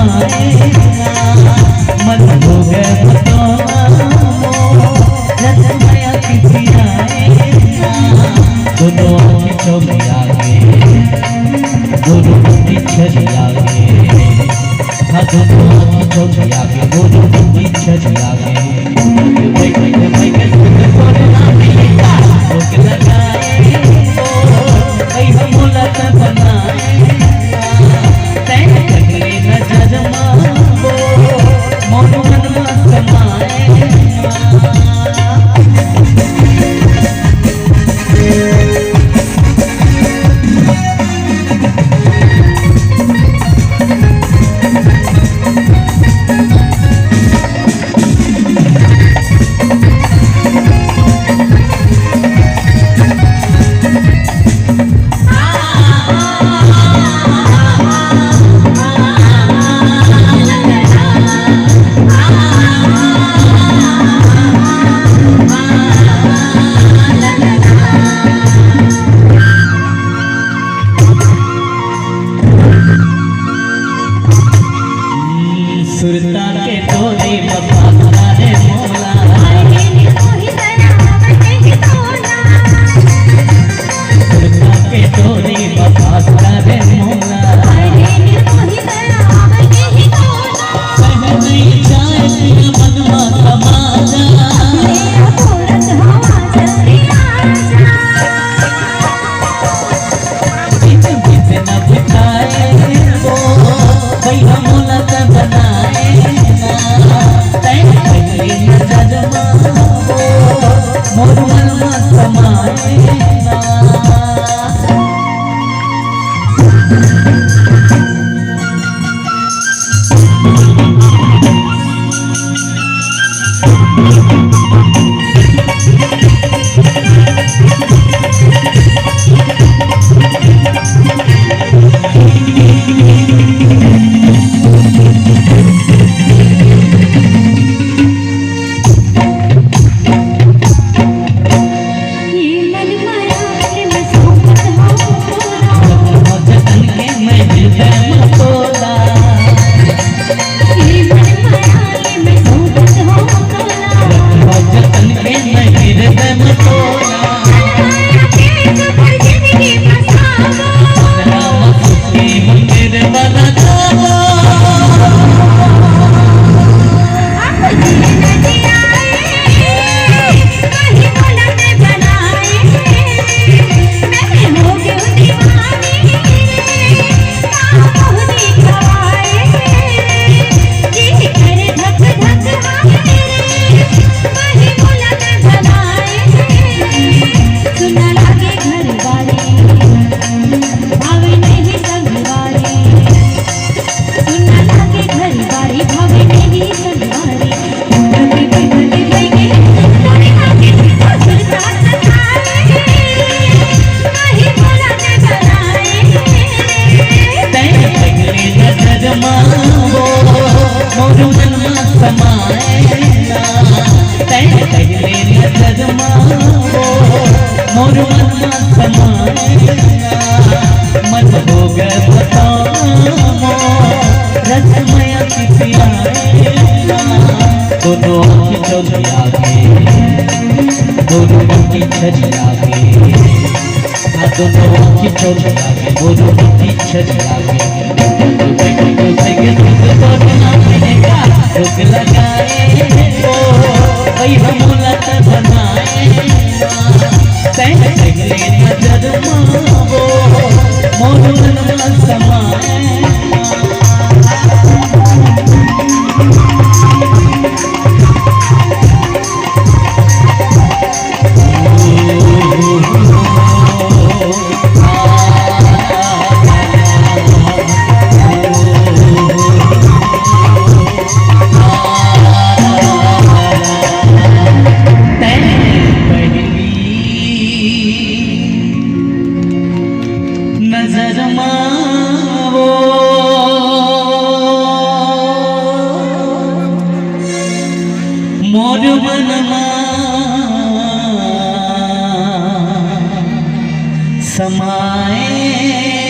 समाए मन हो गए रसमया की पियाए दोनों आँखें चौबी आगे दोनों बंदी छड़ी आगे हाँ दोनों आँखें चौबी आगे दोनों बंदी छड़ी आगे सुरता के तोरे बफारा रे मोला सुरता के तोरे बफारा रे मोला नहीं जाए तेरा मनवा समाजा न बिताए वो भैया मोला बनाए मोर मन में समाए मोर मन समाए मन हो गए रसमया की पियाए दोनों आँखें चौबी आगे दोनों बंदी छड़ी आगे दोनों आँखें चौबी आगे दोनों बंदी छड़ी आगे रुक लगाए वही हम लत बनाए पहले नजर मावो मोर मन में समाए मोर मनमा समाए